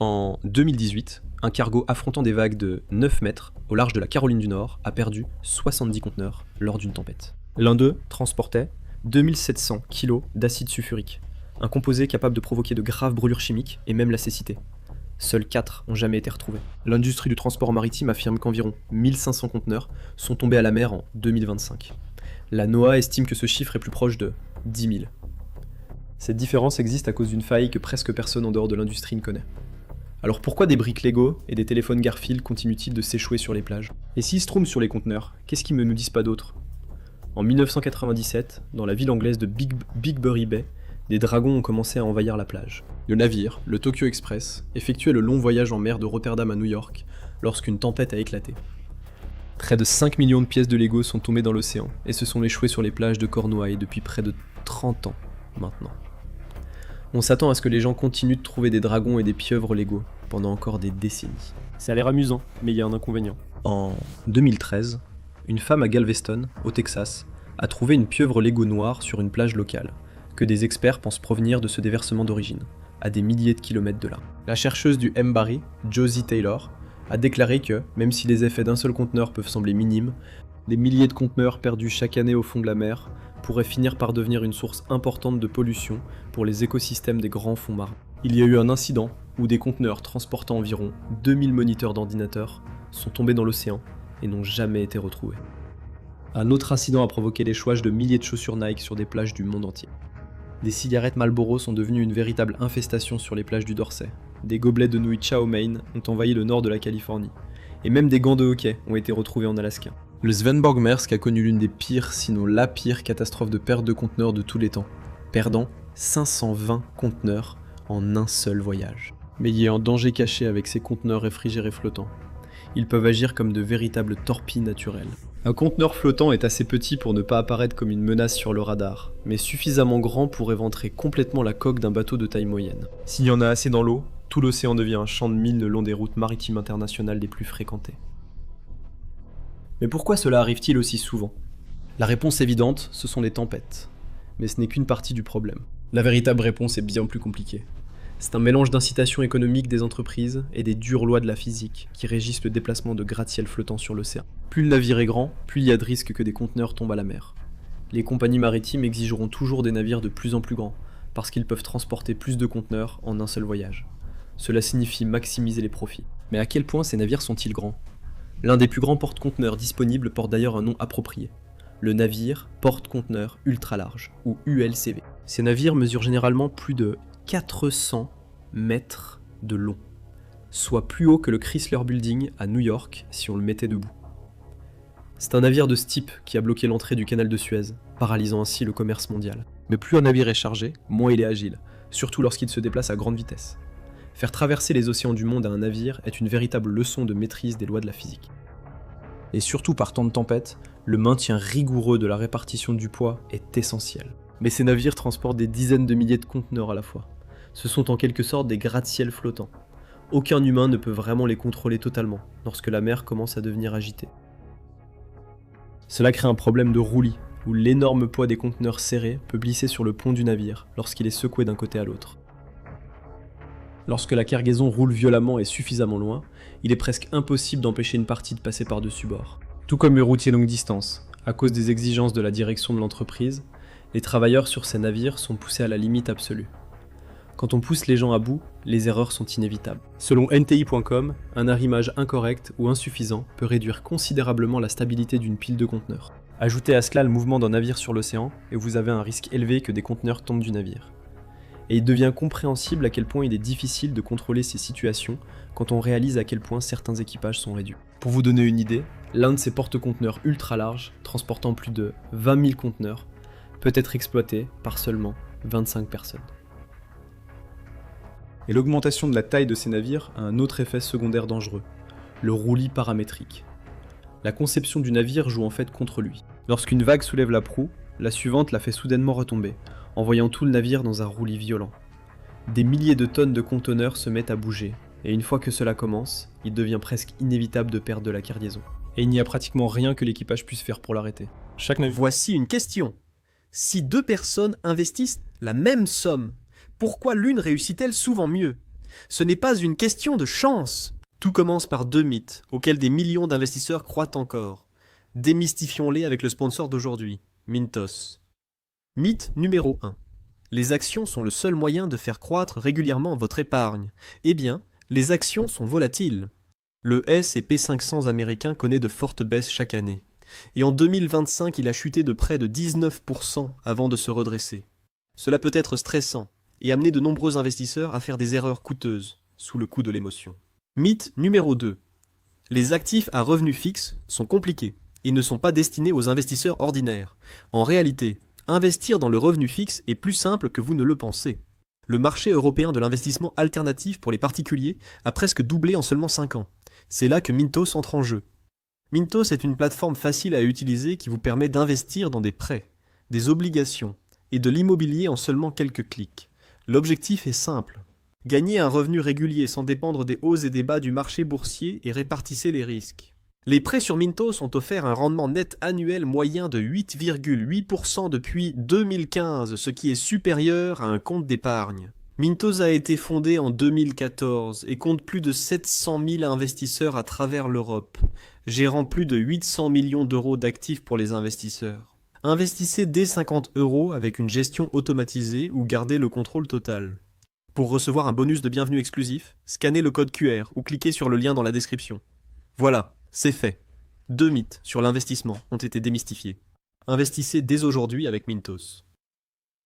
En 2018, un cargo affrontant des vagues de 9 mètres au large de la Caroline du Nord a perdu 70 conteneurs lors d'une tempête. L'un d'eux transportait 2700 kg d'acide sulfurique, un composé capable de provoquer de graves brûlures chimiques et même la cécité. Seuls 4 ont jamais été retrouvés. L'industrie du transport maritime affirme qu'environ 1500 conteneurs sont tombés à la mer en 2025. La NOAA estime que ce chiffre est plus proche de 10 000. Cette différence existe à cause d'une faille que presque personne en dehors de l'industrie ne connaît. Alors pourquoi des briques Lego et des téléphones Garfield continuent-ils de s'échouer sur les plages? Et s'ils se trouvent sur les conteneurs, qu'est-ce qu'ils ne nous disent pas d'autre? En 1997, dans la ville anglaise de Big Bury Bay, des dragons ont commencé à envahir la plage. Le navire, le Tokyo Express, effectuait le long voyage en mer de Rotterdam à New York lorsqu'une tempête a éclaté. Près de 5 millions de pièces de Lego sont tombées dans l'océan et se sont échouées sur les plages de Cornouailles depuis près de 30 ans maintenant. On s'attend à ce que les gens continuent de trouver des dragons et des pieuvres Lego pendant encore des décennies. Ça a l'air amusant, mais il y a un inconvénient. En 2013, une femme à Galveston, au Texas, a trouvé une pieuvre Lego noire sur une plage locale, que des experts pensent provenir de ce déversement d'origine, à des milliers de kilomètres de là. La chercheuse du MBARI, Josie Taylor, a déclaré que, même si les effets d'un seul conteneur peuvent sembler minimes, des milliers de conteneurs perdus chaque année au fond de la mer pourraient finir par devenir une source importante de pollution pour les écosystèmes des grands fonds marins. Il y a eu un incident où des conteneurs transportant environ 2000 moniteurs d'ordinateurs sont tombés dans l'océan et n'ont jamais été retrouvés. Un autre incident a provoqué l'échouage de milliers de chaussures Nike sur des plages du monde entier. Des cigarettes Marlboro sont devenues une véritable infestation sur les plages du Dorset. Des gobelets de nouilles chow mein ont envahi le nord de la Californie. Et même des gants de hockey ont été retrouvés en Alaska. Le Svenborg Maersk a connu l'une des pires, sinon la pire catastrophe de perte de conteneurs de tous les temps, perdant 520 conteneurs en un seul voyage. Mais il y a un danger caché avec ces conteneurs réfrigérés flottants. Ils peuvent agir comme de véritables torpilles naturelles. Un conteneur flottant est assez petit pour ne pas apparaître comme une menace sur le radar, mais suffisamment grand pour éventrer complètement la coque d'un bateau de taille moyenne. S'il y en a assez dans l'eau, tout l'océan devient un champ de mines le long des routes maritimes internationales les plus fréquentées. Mais pourquoi cela arrive-t-il aussi souvent? La réponse évidente, ce sont les tempêtes. Mais ce n'est qu'une partie du problème. La véritable réponse est bien plus compliquée. C'est un mélange d'incitation économique des entreprises et des dures lois de la physique qui régissent le déplacement de gratte-ciel flottants sur l'océan. Plus le navire est grand, plus il y a de risques que des conteneurs tombent à la mer. Les compagnies maritimes exigeront toujours des navires de plus en plus grands, parce qu'ils peuvent transporter plus de conteneurs en un seul voyage. Cela signifie maximiser les profits. Mais à quel point ces navires sont-ils grands? L'un des plus grands porte-conteneurs disponibles porte d'ailleurs un nom approprié. Le navire porte-conteneur ultra large, ou ULCV. Ces navires mesurent généralement plus de 400 mètres de long, soit plus haut que le Chrysler Building à New York si on le mettait debout. C'est un navire de ce type qui a bloqué l'entrée du canal de Suez, paralysant ainsi le commerce mondial. Mais plus un navire est chargé, moins il est agile, surtout lorsqu'il se déplace à grande vitesse. Faire traverser les océans du monde à un navire est une véritable leçon de maîtrise des lois de la physique. Et surtout par temps de tempête, le maintien rigoureux de la répartition du poids est essentiel. Mais ces navires transportent des dizaines de milliers de conteneurs à la fois. Ce sont en quelque sorte des gratte-ciel flottants. Aucun humain ne peut vraiment les contrôler totalement, lorsque la mer commence à devenir agitée. Cela crée un problème de roulis, où l'énorme poids des conteneurs serrés peut glisser sur le pont du navire lorsqu'il est secoué d'un côté à l'autre. Lorsque la cargaison roule violemment et suffisamment loin, il est presque impossible d'empêcher une partie de passer par-dessus bord. Tout comme les routiers longue distance, à cause des exigences de la direction de l'entreprise, les travailleurs sur ces navires sont poussés à la limite absolue. Quand on pousse les gens à bout, les erreurs sont inévitables. Selon NTI.com, un arrimage incorrect ou insuffisant peut réduire considérablement la stabilité d'une pile de conteneurs. Ajoutez à cela le mouvement d'un navire sur l'océan et vous avez un risque élevé que des conteneurs tombent du navire. Et il devient compréhensible à quel point il est difficile de contrôler ces situations quand on réalise à quel point certains équipages sont réduits. Pour vous donner une idée, l'un de ces porte-conteneurs ultra larges, transportant plus de 20 000 conteneurs, peut être exploité par seulement 25 personnes. Et l'augmentation de la taille de ces navires a un autre effet secondaire dangereux, le roulis paramétrique. La conception du navire joue en fait contre lui. Lorsqu'une vague soulève la proue, la suivante la fait soudainement retomber, envoyant tout le navire dans un roulis violent. Des milliers de tonnes de conteneurs se mettent à bouger, et une fois que cela commence, il devient presque inévitable de perdre de la cargaison. Et il n'y a pratiquement rien que l'équipage puisse faire pour l'arrêter. Voici une question. Si deux personnes investissent la même somme, pourquoi l'une réussit-elle souvent mieux? Ce n'est pas une question de chance. Tout commence par deux mythes, auxquels des millions d'investisseurs croient encore. Démystifions-les avec le sponsor d'aujourd'hui, Mintos. Mythe numéro 1. Les actions sont le seul moyen de faire croître régulièrement votre épargne. Eh bien, les actions sont volatiles. Le S&P 500 américain connaît de fortes baisses chaque année. Et en 2025, il a chuté de près de 19% avant de se redresser. Cela peut être stressant et amener de nombreux investisseurs à faire des erreurs coûteuses sous le coup de l'émotion. Mythe numéro 2. Les actifs à revenus fixes sont compliqués et ne sont pas destinés aux investisseurs ordinaires. En réalité, investir dans le revenu fixe est plus simple que vous ne le pensez. Le marché européen de l'investissement alternatif pour les particuliers a presque doublé en seulement 5 ans. C'est là que Mintos entre en jeu. Mintos est une plateforme facile à utiliser qui vous permet d'investir dans des prêts, des obligations et de l'immobilier en seulement quelques clics. L'objectif est simple. Gagnez un revenu régulier sans dépendre des hauts et des bas du marché boursier et répartissez les risques. Les prêts sur Mintos ont offert un rendement net annuel moyen de 8,8% depuis 2015, ce qui est supérieur à un compte d'épargne. Mintos a été fondé en 2014 et compte plus de 700 000 investisseurs à travers l'Europe, gérant plus de 800 millions d'euros d'actifs pour les investisseurs. Investissez dès 50 € avec une gestion automatisée ou gardez le contrôle total. Pour recevoir un bonus de bienvenue exclusif, scannez le code QR ou cliquez sur le lien dans la description. Voilà, c'est fait. 2 mythes sur l'investissement ont été démystifiés. Investissez dès aujourd'hui avec Mintos.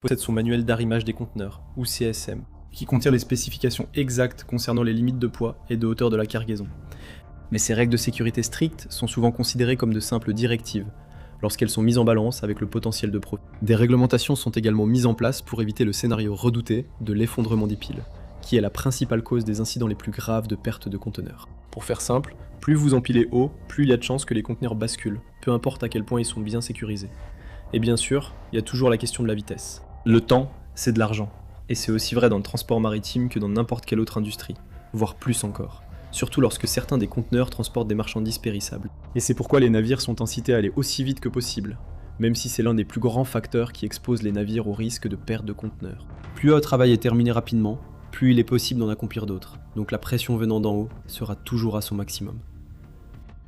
Possède son manuel d'arrimage des conteneurs, ou CSM, qui contient les spécifications exactes concernant les limites de poids et de hauteur de la cargaison. Mais ces règles de sécurité strictes sont souvent considérées comme de simples directives, lorsqu'elles sont mises en balance avec le potentiel de profit. Des réglementations sont également mises en place pour éviter le scénario redouté de l'effondrement des piles, qui est la principale cause des incidents les plus graves de perte de conteneurs. Pour faire simple, plus vous empilez haut, plus il y a de chances que les conteneurs basculent, peu importe à quel point ils sont bien sécurisés. Et bien sûr, il y a toujours la question de la vitesse. Le temps, c'est de l'argent, et c'est aussi vrai dans le transport maritime que dans n'importe quelle autre industrie, voire plus encore. Surtout lorsque certains des conteneurs transportent des marchandises périssables. Et c'est pourquoi les navires sont incités à aller aussi vite que possible, même si c'est l'un des plus grands facteurs qui expose les navires au risque de perte de conteneurs. Plus un travail est terminé rapidement, plus il est possible d'en accomplir d'autres, donc la pression venant d'en haut sera toujours à son maximum.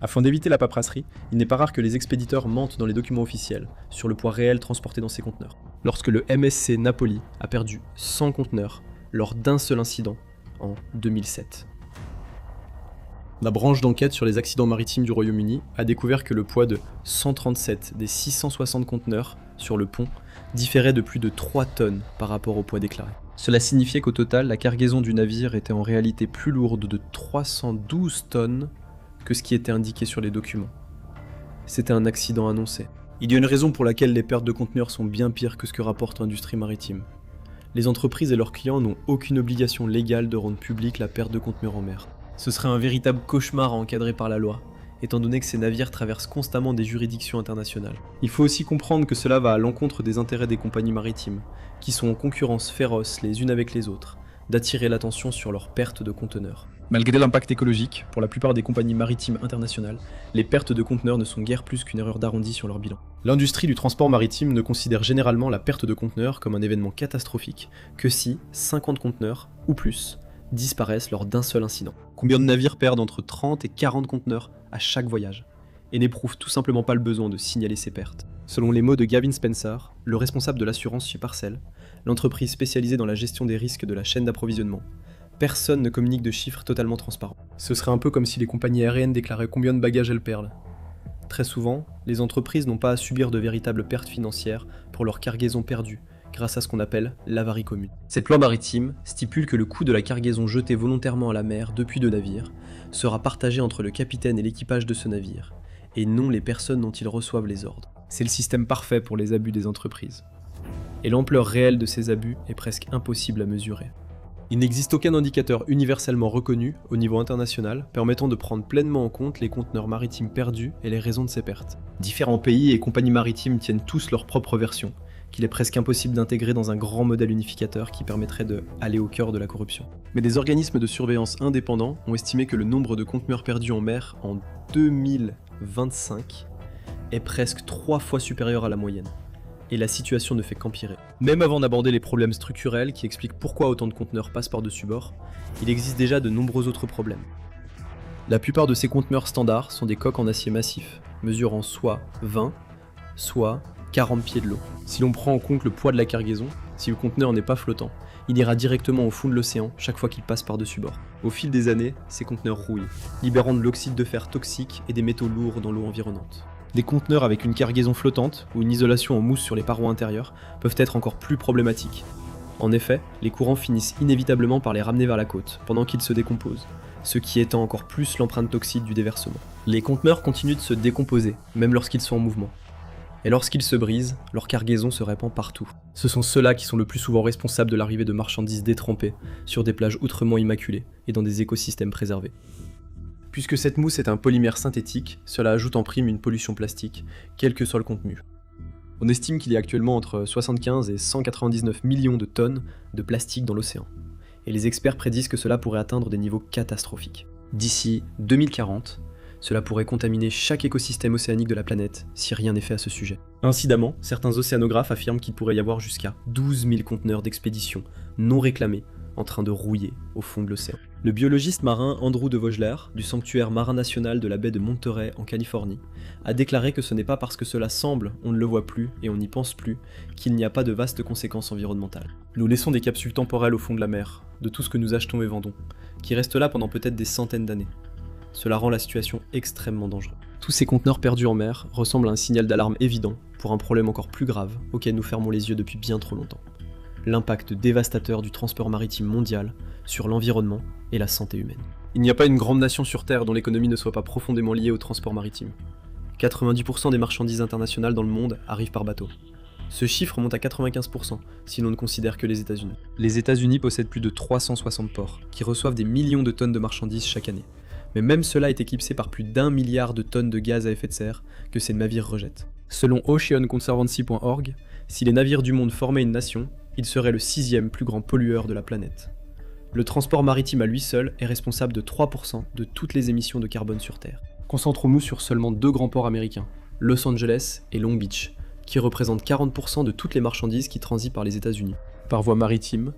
Afin d'éviter la paperasserie, il n'est pas rare que les expéditeurs mentent dans les documents officiels sur le poids réel transporté dans ces conteneurs. Lorsque le MSC Napoli a perdu 100 conteneurs lors d'un seul incident en 2007. La branche d'enquête sur les accidents maritimes du Royaume-Uni a découvert que le poids de 137 des 660 conteneurs sur le pont différait de plus de 3 tonnes par rapport au poids déclaré. Cela signifiait qu'au total, la cargaison du navire était en réalité plus lourde de 312 tonnes que ce qui était indiqué sur les documents. C'était un accident annoncé. Il y a une raison pour laquelle les pertes de conteneurs sont bien pires que ce que rapporte l'industrie maritime. Les entreprises et leurs clients n'ont aucune obligation légale de rendre publique la perte de conteneurs en mer. Ce serait un véritable cauchemar à encadrer par la loi, étant donné que ces navires traversent constamment des juridictions internationales. Il faut aussi comprendre que cela va à l'encontre des intérêts des compagnies maritimes, qui sont en concurrence féroce les unes avec les autres, d'attirer l'attention sur leur perte de conteneurs. Malgré l'impact écologique, pour la plupart des compagnies maritimes internationales, les pertes de conteneurs ne sont guère plus qu'une erreur d'arrondi sur leur bilan. L'industrie du transport maritime ne considère généralement la perte de conteneurs comme un événement catastrophique que si 50 conteneurs, ou plus, disparaissent lors d'un seul incident. Combien de navires perdent entre 30 et 40 conteneurs à chaque voyage, et n'éprouvent tout simplement pas le besoin de signaler ces pertes. Selon les mots de Gavin Spencer, le responsable de l'assurance chez Parcel, l'entreprise spécialisée dans la gestion des risques de la chaîne d'approvisionnement, personne ne communique de chiffres totalement transparents. Ce serait un peu comme si les compagnies aériennes déclaraient combien de bagages elles perdent. Très souvent, les entreprises n'ont pas à subir de véritables pertes financières pour leurs cargaisons perdues, grâce à ce qu'on appelle l'avarie commune. Cette loi maritime stipule que le coût de la cargaison jetée volontairement à la mer depuis deux navires sera partagé entre le capitaine et l'équipage de ce navire, et non les personnes dont ils reçoivent les ordres. C'est le système parfait pour les abus des entreprises. Et l'ampleur réelle de ces abus est presque impossible à mesurer. Il n'existe aucun indicateur universellement reconnu au niveau international permettant de prendre pleinement en compte les conteneurs maritimes perdus et les raisons de ces pertes. Différents pays et compagnies maritimes tiennent tous leur propre version, qu'il est presque impossible d'intégrer dans un grand modèle unificateur qui permettrait de aller au cœur de la corruption. Mais des organismes de surveillance indépendants ont estimé que le nombre de conteneurs perdus en mer en 2025 est presque 3 fois supérieur à la moyenne. et la situation ne fait qu'empirer. Même avant d'aborder les problèmes structurels qui expliquent pourquoi autant de conteneurs passent par-dessus bord, il existe déjà de nombreux autres problèmes. La plupart de ces conteneurs standards sont des coques en acier massif, mesurant soit 20, soit 40 pieds de l'eau. Si l'on prend en compte le poids de la cargaison, si le conteneur n'est pas flottant, il ira directement au fond de l'océan chaque fois qu'il passe par-dessus bord. Au fil des années, ces conteneurs rouillent, libérant de l'oxyde de fer toxique et des métaux lourds dans l'eau environnante. Des conteneurs avec une cargaison flottante ou une isolation en mousse sur les parois intérieures peuvent être encore plus problématiques. En effet, les courants finissent inévitablement par les ramener vers la côte, pendant qu'ils se décomposent, ce qui étend encore plus l'empreinte toxique du déversement. Les conteneurs continuent de se décomposer, même lorsqu'ils sont en mouvement. Et lorsqu'ils se brisent, leur cargaison se répand partout. Ce sont ceux-là qui sont le plus souvent responsables de l'arrivée de marchandises détrempées, sur des plages outrement immaculées et dans des écosystèmes préservés. Puisque cette mousse est un polymère synthétique, cela ajoute en prime une pollution plastique, quel que soit le contenu. On estime qu'il y a actuellement entre 75 et 199 millions de tonnes de plastique dans l'océan. Et les experts prédisent que cela pourrait atteindre des niveaux catastrophiques. D'ici 2040, cela pourrait contaminer chaque écosystème océanique de la planète si rien n'est fait à ce sujet. Incidemment, certains océanographes affirment qu'il pourrait y avoir jusqu'à 12 000 conteneurs d'expédition non réclamés en train de rouiller au fond de l'océan. Le biologiste marin Andrew de Vogler, du sanctuaire marin national de la baie de Monterey en Californie, a déclaré que ce n'est pas parce que cela semble, on ne le voit plus et on n'y pense plus, qu'il n'y a pas de vastes conséquences environnementales. Nous laissons des capsules temporelles au fond de la mer, de tout ce que nous achetons et vendons, qui restent là pendant peut-être des centaines d'années. Cela rend la situation extrêmement dangereuse. Tous ces conteneurs perdus en mer ressemblent à un signal d'alarme évident pour un problème encore plus grave auquel nous fermons les yeux depuis bien trop longtemps. L'impact dévastateur du transport maritime mondial sur l'environnement et la santé humaine. Il n'y a pas une grande nation sur Terre dont l'économie ne soit pas profondément liée au transport maritime. 90% des marchandises internationales dans le monde arrivent par bateau. Ce chiffre monte à 95% si l'on ne considère que les États-Unis. Les États-Unis possèdent plus de 360 ports, qui reçoivent des millions de tonnes de marchandises chaque année. Mais même cela est éclipsé par plus d'1 milliard de tonnes de gaz à effet de serre que ces navires rejettent. Selon OceanConservancy.org, si les navires du monde formaient une nation, ils seraient le 6e plus grand pollueur de la planète. Le transport maritime à lui seul est responsable de 3% de toutes les émissions de carbone sur Terre. Concentrons-nous sur seulement 2 grands ports américains, Los Angeles et Long Beach, qui représentent 40% de toutes les marchandises qui transitent par les États-Unis, par voie maritime,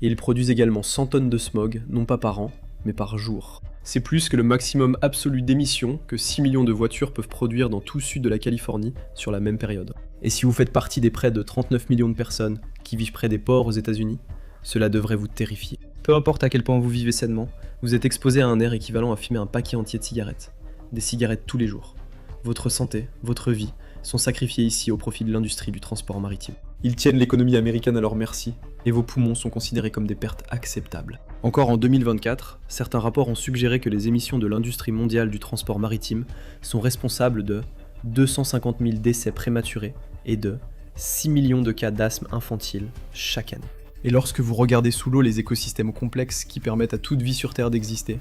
et ils produisent également 100 tonnes de smog, non pas par an, mais par jour. C'est plus que le maximum absolu d'émissions que 6 millions de voitures peuvent produire dans tout le sud de la Californie sur la même période. Et si vous faites partie des près de 39 millions de personnes qui vivent près des ports aux États-Unis, cela devrait vous terrifier. Peu importe à quel point vous vivez sainement, vous êtes exposé à un air équivalent à fumer un paquet entier de cigarettes. Des cigarettes tous les jours. Votre santé, votre vie, sont sacrifiés ici au profit de l'industrie du transport maritime. Ils tiennent l'économie américaine à leur merci, et vos poumons sont considérés comme des pertes acceptables. Encore en 2024, certains rapports ont suggéré que les émissions de l'industrie mondiale du transport maritime sont responsables de 250 000 décès prématurés et de 6 millions de cas d'asthme infantile chaque année. Et lorsque vous regardez sous l'eau les écosystèmes complexes qui permettent à toute vie sur Terre d'exister,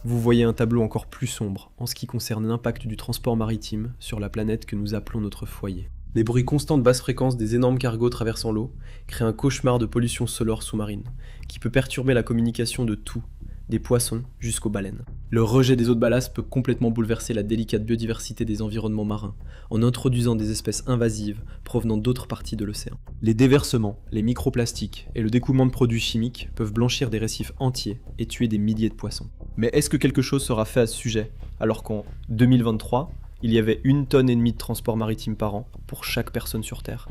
vous voyez un tableau encore plus sombre en ce qui concerne l'impact du transport maritime sur la planète que nous appelons notre foyer. Les bruits constants de basse fréquence des énormes cargos traversant l'eau créent un cauchemar de pollution sonore sous-marine, qui peut perturber la communication de tout, des poissons jusqu'aux baleines. Le rejet des eaux de ballast peut complètement bouleverser la délicate biodiversité des environnements marins, en introduisant des espèces invasives provenant d'autres parties de l'océan. Les déversements, les microplastiques et le découlement de produits chimiques peuvent blanchir des récifs entiers et tuer des milliers de poissons. Mais est-ce que quelque chose sera fait à ce sujet, alors qu'en 2023, il y avait 1,5 tonne de transport maritime par an pour chaque personne sur Terre?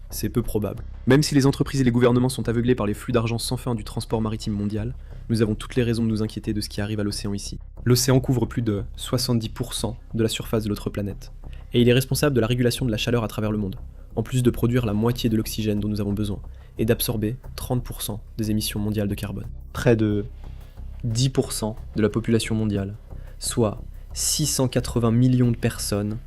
C'est peu probable. Même si les entreprises et les gouvernements sont aveuglés par les flux d'argent sans fin du transport maritime mondial, nous avons toutes les raisons de nous inquiéter de ce qui arrive à l'océan ici. L'océan couvre plus de 70% de la surface de notre planète, et il est responsable de la régulation de la chaleur à travers le monde, en plus de produire la moitié de l'oxygène dont nous avons besoin, et d'absorber 30% des émissions mondiales de carbone. Près de 10% de la population mondiale, soit 680 millions de personnes,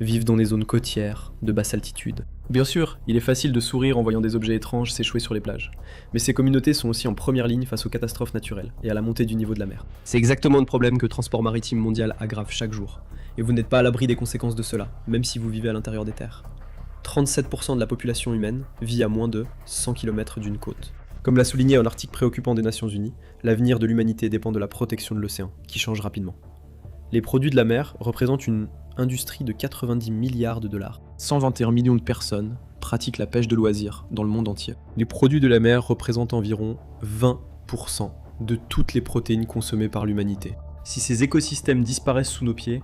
vivent dans des zones côtières de basse altitude. Bien sûr, il est facile de sourire en voyant des objets étranges s'échouer sur les plages, mais ces communautés sont aussi en première ligne face aux catastrophes naturelles et à la montée du niveau de la mer. C'est exactement le problème que le transport maritime mondial aggrave chaque jour, et vous n'êtes pas à l'abri des conséquences de cela, même si vous vivez à l'intérieur des terres. 37% de la population humaine vit à moins de 100 km d'une côte. Comme l'a souligné un article préoccupant des Nations Unies, l'avenir de l'humanité dépend de la protection de l'océan, qui change rapidement. Les produits de la mer représentent une industrie de 90 milliards de dollars. 121 millions de personnes pratiquent la pêche de loisirs dans le monde entier. Les produits de la mer représentent environ 20% de toutes les protéines consommées par l'humanité. Si ces écosystèmes disparaissent sous nos pieds,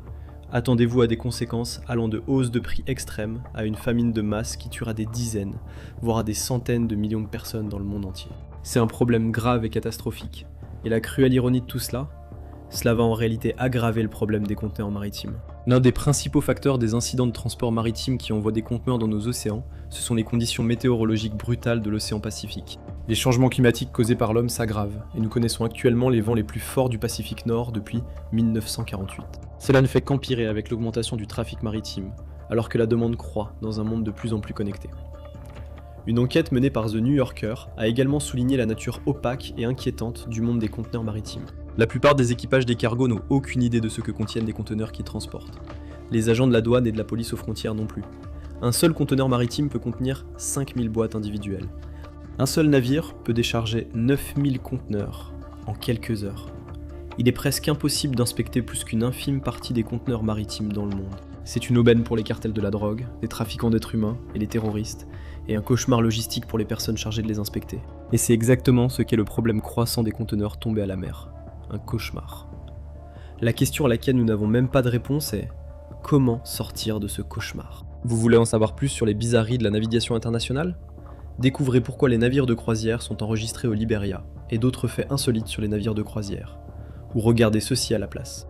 attendez-vous à des conséquences allant de hausses de prix extrêmes à une famine de masse qui tuera des dizaines, voire à des centaines de millions de personnes dans le monde entier. C'est un problème grave et catastrophique. Et la cruelle ironie de tout cela va en réalité aggraver le problème des conteneurs maritimes. L'un des principaux facteurs des incidents de transport maritime qui envoient des conteneurs dans nos océans, ce sont les conditions météorologiques brutales de l'océan Pacifique. Les changements climatiques causés par l'homme s'aggravent, et nous connaissons actuellement les vents les plus forts du Pacifique Nord depuis 1948. Cela ne fait qu'empirer avec l'augmentation du trafic maritime, alors que la demande croît dans un monde de plus en plus connecté. Une enquête menée par The New Yorker a également souligné la nature opaque et inquiétante du monde des conteneurs maritimes. La plupart des équipages des cargos n'ont aucune idée de ce que contiennent les conteneurs qu'ils transportent. Les agents de la douane et de la police aux frontières non plus. Un seul conteneur maritime peut contenir 5000 boîtes individuelles. Un seul navire peut décharger 9000 conteneurs en quelques heures. Il est presque impossible d'inspecter plus qu'une infime partie des conteneurs maritimes dans le monde. C'est une aubaine pour les cartels de la drogue, les trafiquants d'êtres humains et les terroristes, et un cauchemar logistique pour les personnes chargées de les inspecter. Et c'est exactement ce qu'est le problème croissant des conteneurs tombés à la mer. Un cauchemar. La question à laquelle nous n'avons même pas de réponse est: comment sortir de ce cauchemar? Vous voulez en savoir plus sur les bizarreries de la navigation internationale? Découvrez pourquoi les navires de croisière sont enregistrés au Liberia, et d'autres faits insolites sur les navires de croisière. Ou regardez ceci à la place.